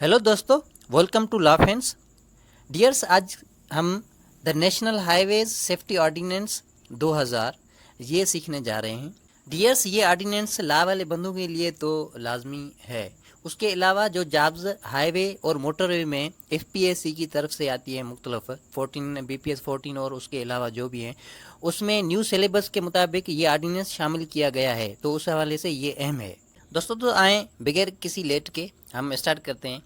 Hello दोस्तों, welcome to law friends. Dears, आज हम the national highways safety ordinance 2000 ये सीखने जा रहे हैं। डियर्स, ये ऑर्डिनेंस लॉ वाले बंदों के लिए तो लाजमी है। उसके अलावा जो जॉब्स हाईवे और मोटरवे में एफपीएससी की तरफ से आती है, मुख्तलफ 14 बीपीएस 14 और उसके अलावा जो भी हैं, उसमें न्यू सिलेबस के मुताबिक ये ऑर्डिनेंस शामिल किया गया है, तो उस हवाले से ये अहम है। दोस्तों, तो आए बगैर किसी लेट के हम स्टार्ट करते हैं।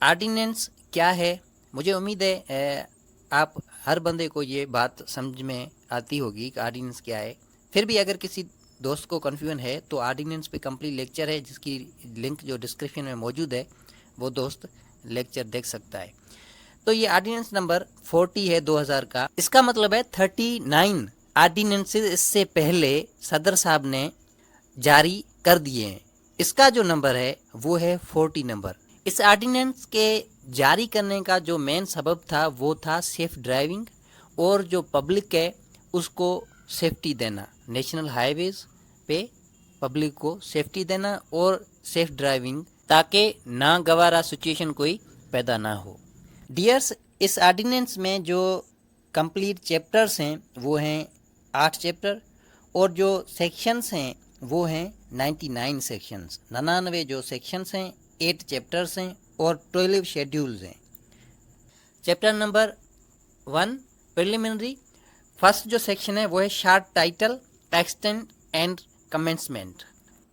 ऑर्डिनेंस क्या है? मुझे उम्मीद है आप हर बंदे को ये बात समझ में आती होगी कि ऑर्डिनेंस क्या है। फिर भी अगर किसी दोस्त को कन्फ्यूजन है तो ऑर्डिनेंस पे कंप्लीट लेक्चर है, जिसकी लिंक जो डिस्क्रिप्शन में मौजूद है, वो दोस्त लेक्चर देख सकता है। तो ये ऑर्डिनेंस नंबर 40 है 2000 का। इसका मतलब है 39 ऑर्डिनेंसेस इससे पहले सदर साहब ने जारी कर दिए हैं। इसका जो नंबर है वो है 40 नंबर। इस ऑर्डिनेंस के जारी करने का जो मेन सबब था वो था सेफ ड्राइविंग और जो पब्लिक है उसको सेफ्टी देना। नेशनल हाईवेज पे पब्लिक को सेफ्टी देना और सेफ ड्राइविंग, ताकि नागवारा सिचुएशन कोई पैदा ना हो। डियर्स, इस ऑर्डिनेंस में जो कंप्लीट चैप्टर्स हैं वो हैं 8 चैप्टर और जो सेक्शंस हैं वो हैं 99 सेक्शंस। 99 जो सेक्शंस हैं, 8 चैप्टर्स हैं और 12 शेड्यूल्स हैं। Chapter number 1 preliminary. फर्स्ट जो सेक्शन है वो है short title, extend and commencement.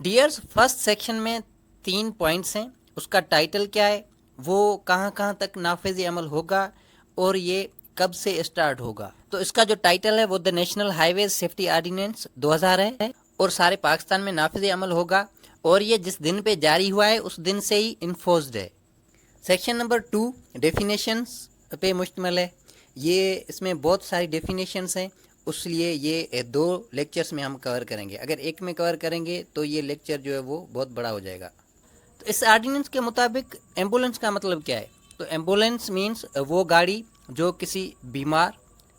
Dears, first section में 3 पॉइंट्स हैं। उसका टाइटल क्या है, वो कहाँ कहाँ तक नाफिज अमल होगा और ये कब से स्टार्ट होगा। तो इसका जो टाइटल है वो the national highway safety ordinance 2000 है और सारे पाकिस्तान में नाफिज अमल होगा और ये जिस दिन पे जारी हुआ है उस दिन से ही इन्फोर्स्ड है। सेक्शन नंबर 2 डेफिनेशंस पे मुश्तमिल है। ये इसमें बहुत सारी डेफिनेशंस हैं, इसलिए ये 2 लेक्चर्स में हम कवर करेंगे। अगर एक में कवर करेंगे तो ये लेक्चर जो है वो बहुत बड़ा हो जाएगा। तो इस ऑर्डिनेंस के मुताबिक एम्बुलेंस का मतलब क्या है? तो एम्बुलेंस मीन्स वो गाड़ी जो किसी बीमार,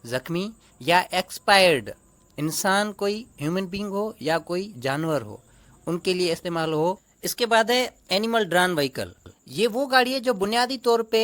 जख्मी या एक्सपायर्ड इंसान, कोई ह्यूमन बींग हो या कोई जानवर हो, उनके लिए इस्तेमाल हो। इसके बाद है एनिमल ड्रान व्हीकल। ये वो गाड़ी है जो बुनियादी तौर पे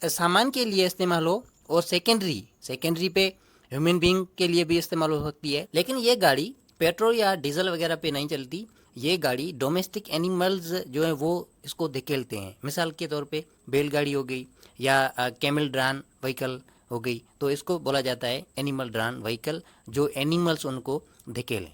सामान के लिए इस्तेमाल हो और सेकेंडरी पे ह्यूमन बींग के लिए भी इस्तेमाल हो सकती है। लेकिन ये गाड़ी पेट्रोल या डीजल वगैरह पे नहीं चलती। ये गाड़ी डोमेस्टिक एनिमल्स जो है वो इसको धकेलते हैं। मिसाल के तौर पे बैलगाड़ी हो गई या कैमल ड्रान व्हीकल हो गई, तो इसको बोला जाता है एनिमल ड्रान व्हीकल, जो एनिमल्स उनको धकेलें।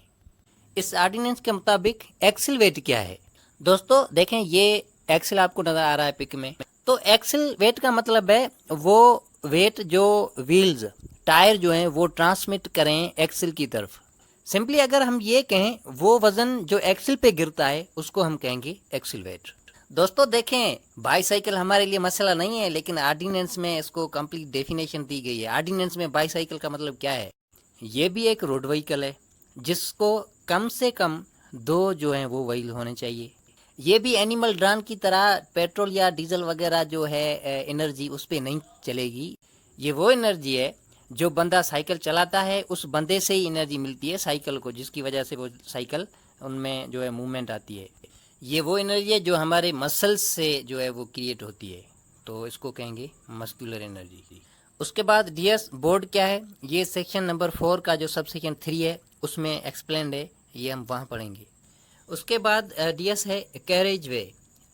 इस ऑर्डिनेंस के मुताबिक एक्सिल वेट क्या है? दोस्तों देखें, ये एक्सिल आपको नजर आ रहा है पिक में। तो एक्सिल वेट का मतलब है वो वेट जो व्हील्स, टायर जो हैं वो ट्रांसमिट करें एक्सिल की तरफ। सिंपली अगर हम ये कहें, वो वजन जो एक्सिल पे गिरता है उसको हम कहेंगे एक्सिल वेट। दोस्तों देखें, बाईसाइकिल हमारे लिए मसला नहीं है, लेकिन ऑर्डिनेंस में इसको कंप्लीट डेफिनेशन दी गई है। ऑर्डिनेंस में बाईसाइकिल का मतलब क्या है? ये भी एक रोड व्हीकल है जिसको कम से कम 2 जो हैं वो व्हील होने चाहिए। ये भी एनिमल ड्रान की तरह पेट्रोल या डीजल वगैरह जो है एनर्जी उस पर नहीं चलेगी। ये वो एनर्जी है जो बंदा साइकिल चलाता है, उस बंदे से ही एनर्जी मिलती है साइकिल को, जिसकी वजह से वो साइकिल उनमें जो है मूवमेंट आती है। ये वो एनर्जी है जो हमारे मसल्स से जो है वो क्रिएट होती है, तो इसको कहेंगे मस्कुलर एनर्जी। उसके बाद डीएस बोर्ड क्या है? ये सेक्शन नंबर 4 का जो सब सेक्शन 3 है उसमें एक्सप्लेन्ड है, ये हम वहाँ पढ़ेंगे। उसके बाद डीएस है कैरेज वे।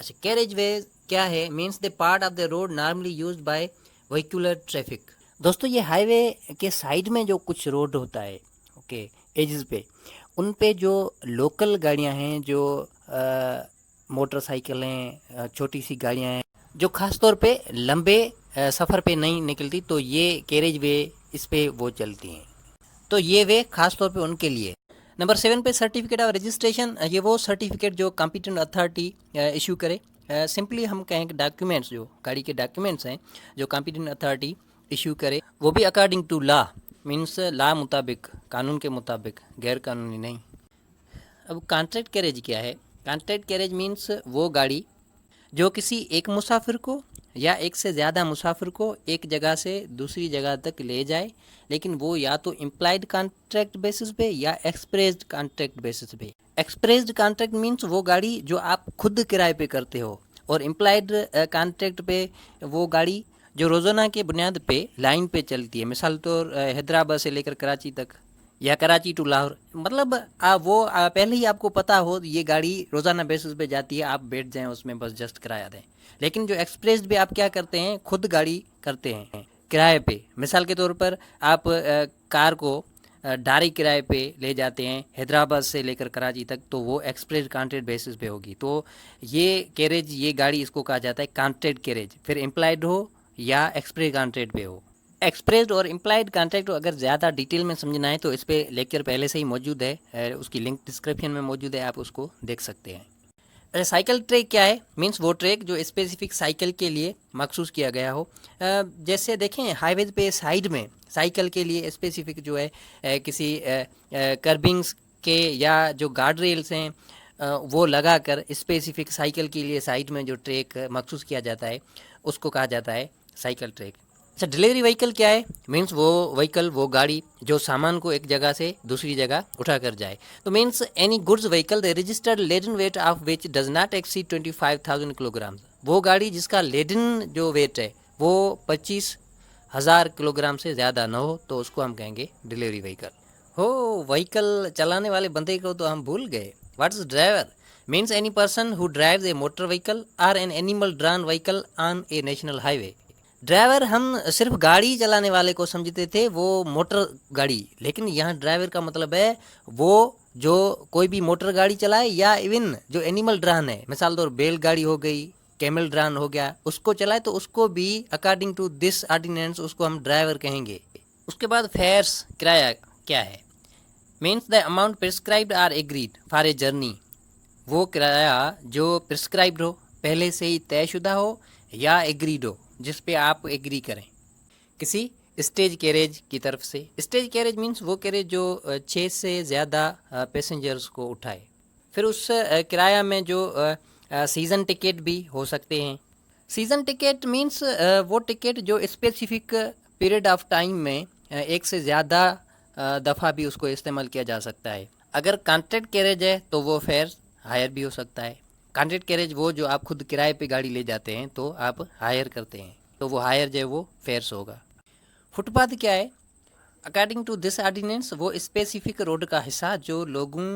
अच्छा, कैरेज वे क्या है? Means the part of the road normally used by vehicular traffic. दोस्तों, ये हाईवे के साइड में जो कुछ रोड होता है, ओके, एजेस पे, उन पे जो लोकल गाड़ियां हैं, जो मोटरसाइकिल हैं, छोटी सी गाड़ियां हैं जो ख़ास तौर पे लंबे सफ़र पे नहीं निकलती, तो ये कैरेज वे इस पे वो चलती हैं। तो ये वे ख़ास तौर पे उनके लिए। नंबर 7 पे सर्टिफिकेट ऑफ रजिस्ट्रेशन। ये वो सर्टिफिकेट जो कॉम्पिटेंट अथॉरिटी इशू करे। सिंपली हम कहें कि डॉक्यूमेंट्स, जो गाड़ी के डॉक्यूमेंट्स हैं जो कॉम्पिटेंट अथॉरिटी इशू करे, वो भी according to law, means law मुताबिक, कानून के मुताबिक, गैर कानूनी नहीं। अब कॉन्ट्रैक्ट कैरेज क्या है? कॉन्ट्रैक्ट कैरेज मीन्स वो गाड़ी जो किसी एक मुसाफिर को या एक से ज़्यादा मुसाफिर को एक जगह से दूसरी जगह तक ले जाए, लेकिन वो या तो इम्प्लाइड कॉन्ट्रैक्ट बेसिस पे या एक्सप्रेस्ड कॉन्ट्रैक्ट बेसिस पे। एक्सप्रेस्ड कॉन्ट्रैक्ट मीन्स वो गाड़ी जो आप खुद किराए पे करते हो और इम्प्लाइड कॉन्ट्रैक्ट पे वो गाड़ी जो रोज़ाना के बुनियाद पे लाइन पे चलती है, मिसाल तो हैदराबाद से लेकर कराची तक या कराची टू लाहौर, मतलब पहले ही आपको पता हो ये गाड़ी रोज़ाना बेसिस पे जाती है, आप बैठ जाएं उसमें, बस जस्ट किराया दें। लेकिन जो एक्सप्रेस पे आप क्या करते हैं, खुद गाड़ी करते हैं किराए पे। मिसाल के तौर पर आप कार को डायरेक्ट किराए पे ले जाते हैं हैदराबाद से लेकर कराची तक, तो वो एक्सप्रेस कॉन्ट्रैक्ट बेसिस पे होगी। तो ये कैरेज, ये गाड़ी, इसको कहा जाता है कॉन्ट्रैक्ट कैरेज, फिर एम्प्लॉयड हो या एक्सप्रेस कॉन्ट्रैक्ट पे हो। एक्सप्रेस्ड और इम्प्लाइड कॉन्ट्रैक्ट अगर ज़्यादा डिटेल में समझना है तो इस पर लेक्चर पहले से ही मौजूद है, उसकी लिंक डिस्क्रिप्शन में मौजूद है, आप उसको देख सकते हैं। साइकिल ट्रैक क्या है? मीन्स वो ट्रैक जो स्पेसिफिक साइकिल के लिए मखसूस किया गया हो। जैसे देखें हाईवेज पे साइड में साइकिल के लिए स्पेसिफिक जो है किसी कर्बिंग्स के या जो गार्ड रेल्स हैं वो लगाकर स्पेसिफिक साइकिल के लिए साइड में जो ट्रैक मखसूस किया जाता है उसको कहा जाता है साइकिल ट्रैक। अच्छा, डिलीवरी व्हीकल क्या है? मीन्स वो व्हीकल, वो गाड़ी जो सामान को एक जगह से दूसरी जगह उठा कर जाए। तो means any goods vehicle the registered laden weight of which does not exceed 25,000 kilogram. वो गाड़ी जिसका लेडन जो वेट है वो 25,000 किलोग्राम से ज़्यादा ना हो, तो उसको हम कहेंगे डिलीवरी व्हीकल। हो, व्हीकल चलाने वाले बंदे को तो हम भूल गए। What is driver? Means any person who drives a motor vehicle or an animal drawn vehicle on a national highway. Driver हम सिर्फ गाड़ी चलाने वाले को समझते थे, वो मोटर गाड़ी, लेकिन यहाँ ड्राइवर का मतलब है वो जो कोई भी मोटर गाड़ी चलाए या इवन जो एनिमल ड्रान है, मिसाल तौर बैलगाड़ी हो गई, कैमल ड्रान हो गया, उसको चलाए तो उसको भी अकॉर्डिंग टू दिस ऑर्डिनेंस उसको हम ड्राइवर कहेंगे। उसके बाद फेयर्स, किराया क्या है? Means the amount prescribed or agreed for a journey. वो किराया जो प्रिस्क्राइब्ड हो, पहले से ही तयशुदा हो या एग्रीड हो, जिस पे आप एग्री करें किसी स्टेज कैरेज की तरफ से। स्टेज कैरेज मीन्स वो कैरेज जो 6 से ज़्यादा पैसेंजर्स को उठाए। फिर उस किराया में जो सीज़न टिकट भी हो सकते हैं। सीज़न टिकट मीन्स वो टिकट जो स्पेसिफिक पीरियड ऑफ टाइम में एक से ज़्यादा दफ़ा भी उसको इस्तेमाल किया जा सकता है। अगर कॉन्ट्रैक्ट कैरेज है तो वो फेयर हायर भी हो सकता है। कॉन्ट्रैक्ट कैरेज वो जो आप खुद किराए पे गाड़ी ले जाते हैं तो आप हायर करते हैं, तो वो हायर जो है वो फेयर्स होगा। फुटपाथ क्या है? अकॉर्डिंग टू दिस ऑर्डिनेंस वो स्पेसिफिक रोड का हिस्सा जो लोगों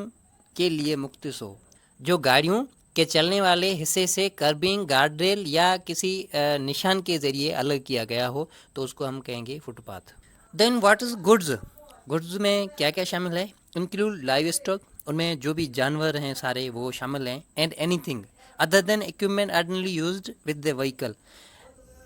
के लिए मुख्तस हो, जो गाड़ियों के चलने वाले हिस्से से कर्बिंग, गार्ड रेल या किसी निशान के ज़रिए अलग किया गया हो, तो उसको हम कहेंगे footpath. Then what is goods? Goods में क्या क्या शामिल है? इंक्लूड लाइव स्टॉक, उनमें जो भी जानवर हैं सारे वो शामिल हैं, and anything other than equipment ordinarily used with the vehicle,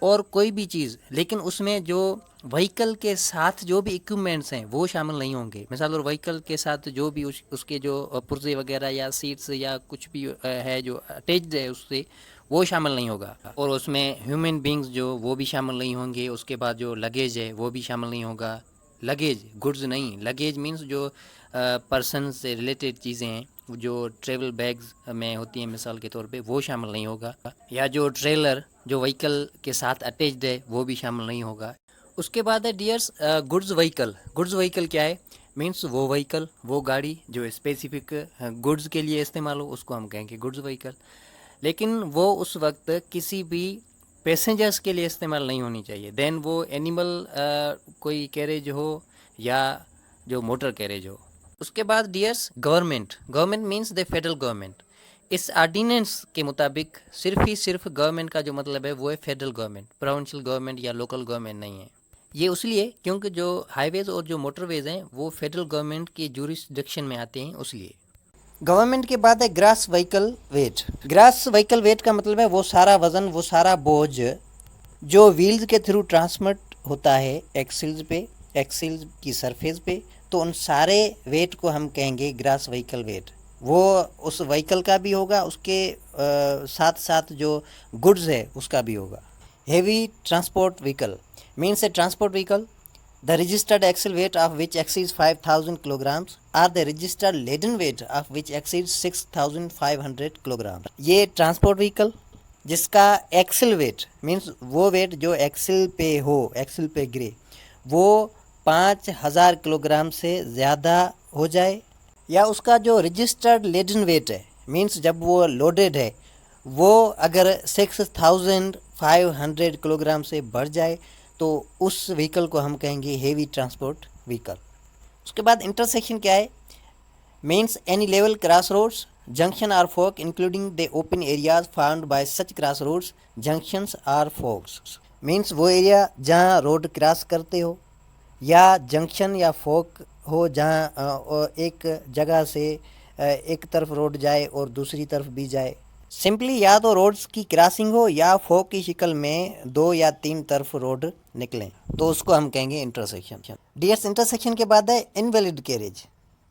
और कोई भी चीज़ लेकिन उसमें जो व्हीकल के साथ जो भी इक्विपमेंट्स हैं वो शामिल नहीं होंगे। मिसाल और व्हीकल के साथ जो भी उसके जो पुर्जे वगैरह या सीट्स या कुछ भी है जो अटैच्ड है उससे, वो शामिल नहीं होगा। और उसमें ह्यूमन बींग्स जो वो भी शामिल नहीं होंगे। उसके बाद जो लगेज है वो भी शामिल नहीं होगा। लगेज, गुड्स नहीं, लगेज मीन्स जो पर्सन से रिलेटेड चीज़ें हैं जो ट्रेवल बैग्स में होती हैं मिसाल के तौर पे, वो शामिल नहीं होगा। या जो ट्रेलर जो व्हीकल के साथ अटैच्ड है वो भी शामिल नहीं होगा। उसके बाद है dears goods vehicle. Goods vehicle क्या है? मीन्स वो व्हीकल, वो गाड़ी जो स्पेसिफिक गुड्स के लिए इस्तेमाल हो, उसको हम कहेंगे गुड्स व्हीकल। लेकिन वो उस वक्त किसी भी पैसेंजर्स के लिए इस्तेमाल नहीं होनी चाहिए। देन वो एनिमल कोई कैरेज हो या जो मोटर कैरेज हो। उसके बाद dears government. Government means the federal government. इस ऑर्डिनेंस के मुताबिक सिर्फ गवर्नमेंट का जो मतलब है वो है फेडरल गवर्नमेंट, प्रोविंशियल गवर्नमेंट या लोकल गवर्नमेंट नहीं है। ये इसलिए क्योंकि जो हाईवेज और जो मोटरवेज हैं वो फेडरल गवर्नमेंट की जुरिस्डिक्शन में आते हैं, उसलिए। गवर्नमेंट के बाद है grass vehicle wait. Grass vehicle wait का मतलब है वो सारा वज़न, वो सारा बोझ जो व्हील्स के थ्रू ट्रांसमिट होता है एक्सिल्स पे, एक्सिल्स की सरफेस पे, तो उन सारे वेट को हम कहेंगे ग्रास व्हीकल वेट। वो उस व्हीकल का भी होगा, उसके साथ साथ जो गुड्स है उसका भी होगा। Heavy transport vehicle means A transport vehicle the registered axle weight of which exceeds 5,000 kilograms or the registered laden weight of which exceeds 6,500 kilograms। ये ट्रांसपोर्ट व्हीकल जिसका एक्सल वेट मीन्स वो वेट जो axle पे हो, axle पे गिरे, वो 5,000 kilogram से ज़्यादा हो जाए, या उसका जो रजिस्टर्ड लेडन वेट है मीन्स जब वो लोडेड है वो अगर 6500 किलोग्राम से बढ़ जाए तो उस व्हीकल को हम कहेंगे हेवी ट्रांसपोर्ट व्हीकल। उसके बाद इंटरसेक्शन क्या है? Means any level crossroads, junction or fork including the open areas found by such crossroads, junctions or forks. Means वो एरिया जहाँ रोड क्रॉस करते हो या जंक्शन या फोक हो, जहाँ एक जगह से एक तरफ रोड जाए और दूसरी तरफ भी जाए। सिंपली या तो रोड्स की क्रॉसिंग हो या फोक की शक्ल में 2 या 3 तरफ रोड निकलें, तो उसको हम कहेंगे इंटरसेक्शन। डियर्स, इंटरसेक्शन के बाद है invalid carriage.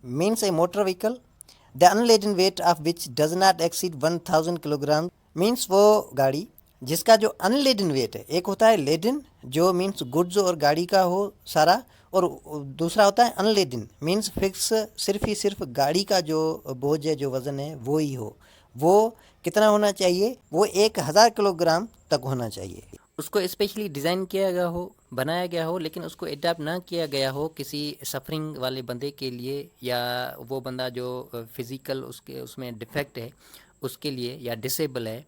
Means a motor vehicle the unladen weight of which does not exceed 1000 kilogram. Means वो गाड़ी जिसका जो अनलेडन वेट है, एक होता है लेडन जो मीन्स गुड्स और गाड़ी का हो सारा, और दूसरा होता है अनलेडन मीन्स फिक्स, सिर्फ ही सिर्फ गाड़ी का जो बोझ है, जो वज़न है वो ही हो। वो कितना होना चाहिए? वो 1000 किलोग्राम तक होना चाहिए। उसको स्पेशली डिज़ाइन किया गया हो, बनाया गया हो, लेकिन उसको एडाप्ट ना किया गया हो किसी सफरिंग वाले बंदे के लिए, या वो बंदा जो फिज़िकल उसके उसमें डिफेक्ट है उसके लिए, या डिसेबल है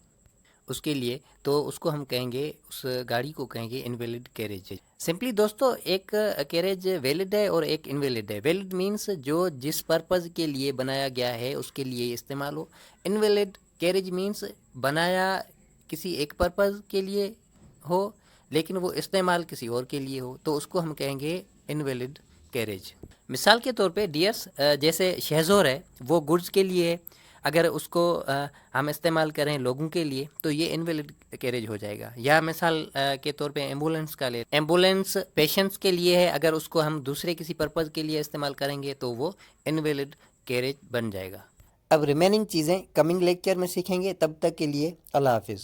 उसके लिए, तो उसको हम कहेंगे, उस गाड़ी को कहेंगे इनवैलिड कैरेज। सिंपली दोस्तों, एक कैरेज वैलिड है और एक इनवैलिड है। वैलिड मीन्स जो जिस पर्पज़ के लिए बनाया गया है उसके लिए इस्तेमाल हो। इनवैलिड कैरेज मीन्स बनाया किसी एक पर्पज़ के लिए हो लेकिन वो इस्तेमाल किसी और के लिए हो, तो उसको हम कहेंगे इनवैलिड कैरेज। मिसाल के तौर पे डियर्स, जैसे शहज़ोर है वो गुड्स के लिए है, अगर उसको हम इस्तेमाल करें लोगों के लिए तो ये इनवैलिड कैरेज हो जाएगा। या मिसाल के तौर पे एम्बुलेंस का ले, एम्बुलेंस पेशेंट्स के लिए है, अगर उसको हम दूसरे किसी पर्पज़ के लिए इस्तेमाल करेंगे तो वो इनवैलिड कैरेज बन जाएगा। अब रिमेनिंग चीज़ें कमिंग लेक्चर में सीखेंगे, तब तक के लिए अल्लाह हाफिज़।